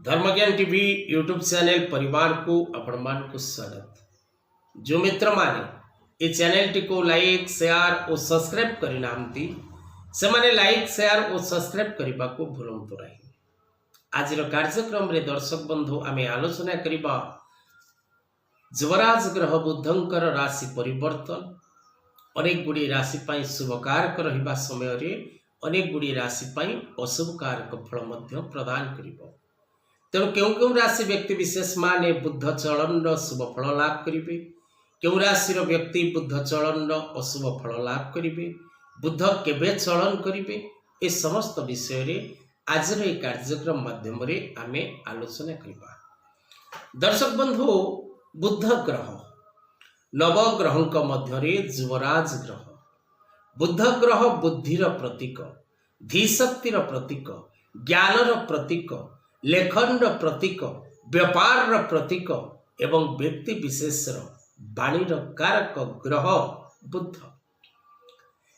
धर्मज्ञान TV YouTube channel परिवार को आपण मान को स्वागत। जो मित्र माने ये चैनल टी को लाइक शेयर और सब्सक्राइब करि नामती से माने लाइक शेयर और सब्सक्राइब करबा को भूलंतु रही। आज रो कार्यक्रम रे दर्शक बंधु आमे आलोचना करिबा युवराज ग्रह बुधंकर राशि परिवर्तन अनेक गुडी राशि पाई शुभ कारक रहिबा समय रे अनेक गुडी राशि पाई अशुभ कारक फल मध्य प्रदान करिबो। तेणु क्यों राशि व्यक्ति विशेष माने बुद्ध चलन शुभ फल लाभ करेंगे, क्यों राशि व्यक्ति बुद्ध चलन अशुभ फल लाभ करेंगे, बुद्ध केबे चलन करेंगे, ए समस्त विषय रे आज ये कार्यक्रम माध्यम रे आमे आलोचना करबा। दर्शक बंधु, बुद्ध ग्रह नवग्रह मध्य युवराज ग्रह। बुद्ध ग्रह बुद्धिर प्रतीक, धीशक्तिर प्रतीक, ज्ञानर प्रतीक, लेखन प्रतीक, व्यापार प्रतीक एवं व्यक्ति विशेषर वाणीर कारक ग्रह बुद्ध।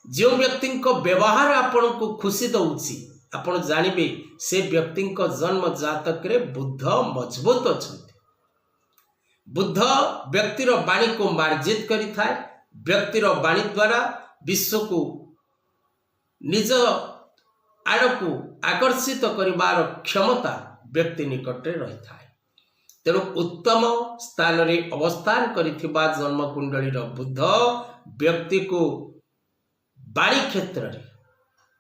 जो व्यक्ति व्यवहार आपण को खुशी दउछि आपण जानिबे से व्यक्ति जन्म जातक रे बुद्ध मजबूत अछंती। बुद्ध व्यक्तिर वाणी को मार्जित करि थाए। व्यक्तिर वाणी द्वारा विश्व को निज आड़कू आकर्षित करिबार क्षमता व्यक्ति निकट रही थाए। तेणु उत्तम स्थान रे अवस्थान करिथिबा जन्म कुंडली बुद्ध व्यक्ति को वाणी क्षेत्र रे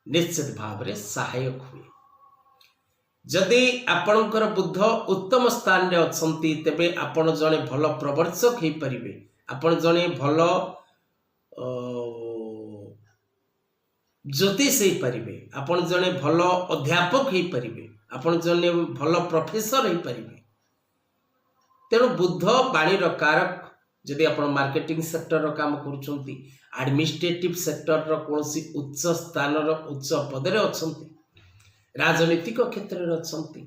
निश्चित भाव रे सहायक हुए। जदि आपणकर बुद्ध उत्तम स्थान रे अछंती तेबे आपण जने भल प्रवर्तक हे परिबे, आपण जने भल ज्योतिष हे परिबे, आपण जने भल अध्यापक हे परिबे, आपण जने भल प्रोफेसर हो पारिबे। तेणु बुद्ध वाणीर कारक। जदि आपण मार्केटिंग सेक्टर रो काम करूछंती, एडमिनिस्ट्रेटिव सेक्टर रो कोनसी उच्च स्थान रो उच्च पद रे अछंती, राजनीतिक क्षेत्र रे अछंती,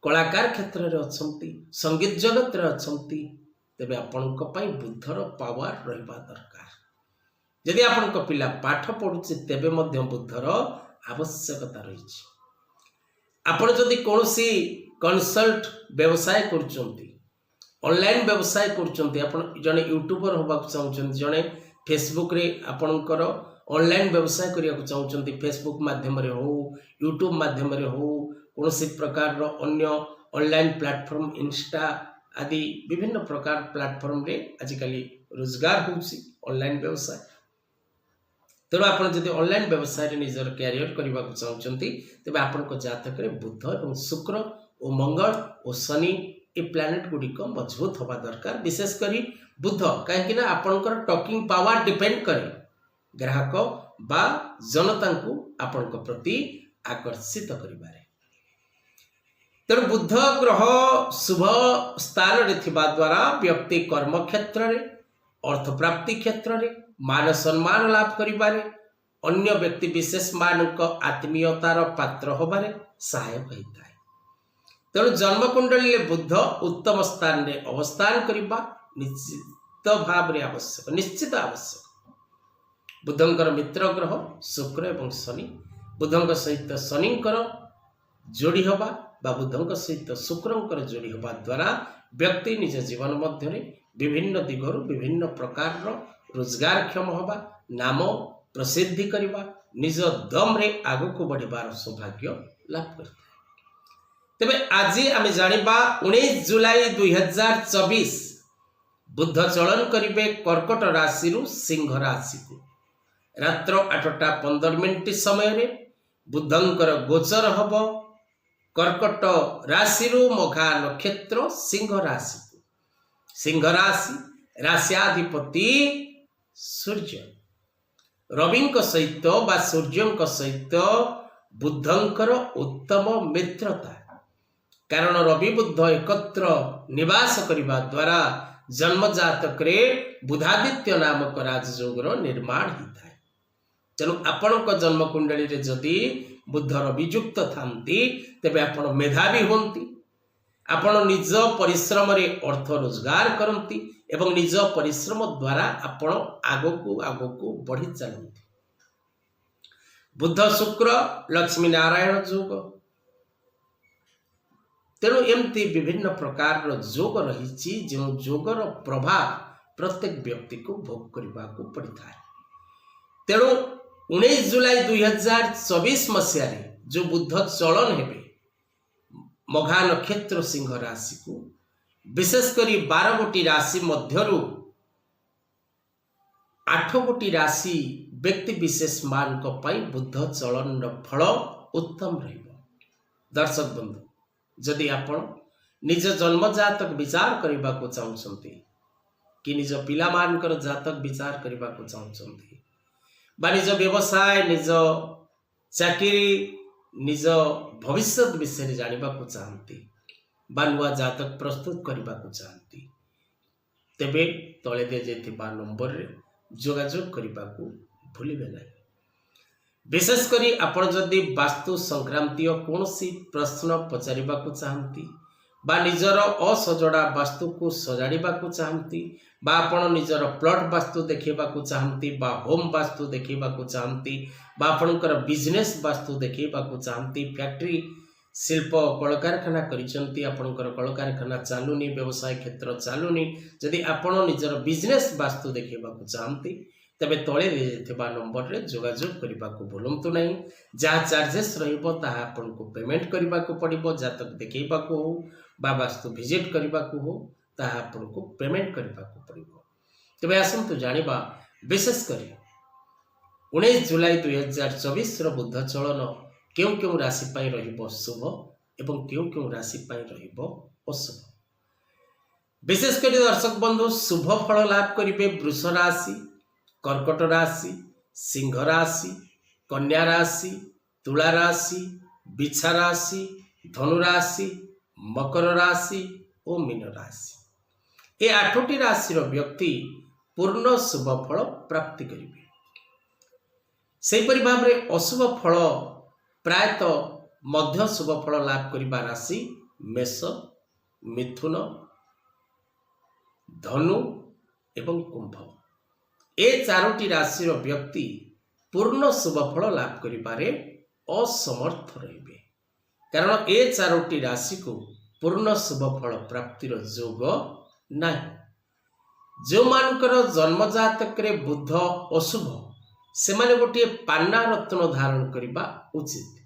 कलाकार क्षेत्र रे अछंती, संगीत जगत रे अछंती, तेबे आपणक पई बुद्धर पावर रहबा दरकार। जदि आपणक पिला पाठ पढुछि तेबे मध्य बुद्धर आवश्यकता रहिछि। आपण जदि कोनसी कंसल्ट व्यवसाय करूछंती, ऑनलाइन व्यवसाय करूछंती, आपण जने यूट्यूबर होबा चाहउछंती, जने फेसबुक रे आपणकर ऑनलाइन व्यवसाय करिया को चाहउछंती, फेसबुक माध्यम रे हो, यूट्यूब माध्यम रे हो, कोनसी प्रकार रो अन्य ऑनलाइन प्लेटफॉर्म इंस्टा आदि विभिन्न प्रकार प्लेटफॉर्म रे आजिकली रोजगार होउछि ऑनलाइन व्यवसाय। तेणु आपण जदि ऑनलाइन व्यवसाय रे निजर कैरियर करबा को चाहउछंती तेबे आपनक जातक रे बुध एवं शुक्र और मंगल और शनि ए प्लैनेट गुडी को मजबूत होबा दरकार। विशेष करी बुध काहे कि ना आपनकर टॉकिंग पावर डिपेंड करे ग्राहक बा जनता को आपनक प्रति आकर्षित करिबारे। तेणु बुध ग्रह शुभ स्थान रे थिबा द्वारा व्यक्ति कर्म क्षेत्र रे, अर्थ प्राप्ति क्षेत्र रे, मान सम्मान लाभ करिबारे, अन्य व्यक्ति विशेष मानक आत्मीयतार पात्र होबारे सहायक होता है। तेणु जन्म कुंडली बुद्ध उत्तम स्थान रे अवस्थान करिबा निश्चित भाव रे आवश्यक, निश्चित आवश्यक। बुद्धंकर मित्र ग्रह शुक्र एवं शनि, बुद्धंक सहित शनिंकर जोड़ी होबा बा बुद्धंक सहित शुक्रंकर जोड़ी होबा द्वारा व्यक्ति निज जीवन मध्य रे विभिन्न दिगरु विभिन्न प्रकार रो रोजगार क्षम होबा, नाम प्रसिद्धि करिबा, निज दम रे आगु को बढ़िबार सौभाग्य लाभ करता है। तेबे आज आमे जानिबा 19 जुलाई 2024 बुद्ध चलन करिबे कर्कट राशि रु सिंह राशि को। रात्र 8:15 समय रे बुद्धंकर गोचर हबो कर्कट राशि रु मघा नक्षत्र सिंह राशि को। सिंह राशि राशियाधिपति सूर्य, रविंक सहित बा सूर्यंक सहित बुद्धंकर उत्तम मित्रता। कारण रवि बुद्ध एकत्र निवास करिबा द्वारा जन्म जातक रे बुधादित्य नामक राजयोगर निर्माण होता है। तेणु आपणक जन्म कुंडली रे जदि बुद्ध रवियुक्त थांती तेबे आपण मेधावी होंती, आपण निज परिश्रम रे अर्थ रोजगार करती एवं निज परिश्रम द्वारा आपण आगको बढ़ी चलती। बुद्ध शुक्र लक्ष्मी नारायण योग, तेणु एमती विभिन्न प्रकार जोग रही जो जोगर प्रभाव प्रत्येक व्यक्ति को भोग करने को पड़ता है। तेणु 19 जुलाई 2024 मसीह जो बुध चलन हेबे मघा नक्षत्र सिंह राशि को विशेषकर 12 गोटी राशि मध्यरु 8 गोटी राशि व्यक्ति विशेष मान को पाई बुध चलन फल उत्तम रहिबो। दर्शक बंधु जदि आपण निज जन्म जातक विचार करने को चाहते कि निज पिला मानकर जातक विचार करने को चाहते बा निज व्यवसाय निज चाकरी निज भविष्य विषय जानवा को चाहती बा नुआ जातक प्रस्तुत करने को चाहती तेबे तले दिया नंबर रे जोगाजोग करने को भूलिबे नहीं। विशेषकर आपण जदि वास्तु संक्रांतीय कौन सी प्रश्न पचारिबा को चाहती बा निजर असजड़ा वास्तु को सजाड़िबा को चाहती बा आपण निजर प्लॉट वास्तु देखा चाहती बा होम वास्तु देखा चाहती बा आपणकर बिजनेस वास्तु देखा चाहती फैक्ट्री शिल्प कलकारखाना करिसंती आपणकर कलकारखाना चालुनी व्यवसाय क्षेत्र चालुनी जदि आपण निजर बिजनेस वास्तु देखा चाहती तेबे तले दिया नंबर रे जोगाजोग करने को भूलंतु नहीं। जहाँ चार्जेस रहिबो ताहा आपनको पेमेंट करने को पड़िबो जातक देखा हो बा वास्तु विजिट करने को हो ताहा आपनको पेमेंट करने को पड़िबो। तेबे आसंतु जानिबा विशेषकर 19 जुलाई 2024 बुध चलन क्यों क्यों राशि पाई रहिबो शुभ एवं क्यों क्यों राशि पाई रहिबो अशुभ। विशेषकर दर्शक बंधु शुभ फल लाभ करिवे वृष राशि कर्कट राशि सिंह राशि कन्या राशि तुला राशि बिछा राशि धनु राशि मकर राशि और मीन राशि ये 8टी राशि व्यक्ति पूर्ण शुभ फल प्राप्ति करेंगे। सेपरि भाव में अशुभ फल प्रायतः मध्य शुभ फल लाभ करने राशि मेष मिथुन धनु एवं कुंभ ए 4टी राशि व्यक्ति पूर्ण शुभ फल लाभ करिबारे असमर्थ रहिबे कारण ए 4टी राशि को पूर्ण शुभ फल प्राप्तिर जोग नहीं। जो मानकर जन्म जातक रे बुध अशुभ से माने गोटे पान्ना रत्न धारण करबा उचित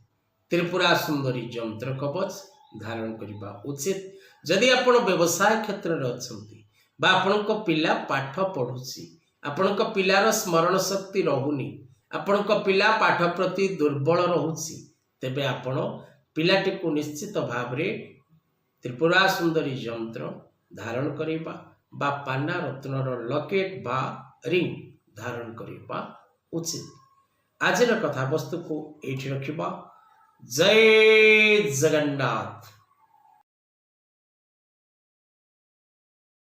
त्रिपुरा सुंदरी यंत्र कवच धारण करबा उचित। जदि आपण व्यवसाय क्षेत्र रे अछंती बा आपणको पिला पाठ पढुची आपणको पिलार स्मरण शक्ति रहुनी आपणको पिला पाठ प्रति दुर्बल रहुची तेबे आपण पिलाटी को निश्चित भाव रे त्रिपुरा सुंदरी यंत्र धारण करिबा बा पान्ना रत्नर लकेट बा रिंग धारण करिबा उचित। आज कथा वस्तु को एठी रखिबा। जय जगन्नाथ।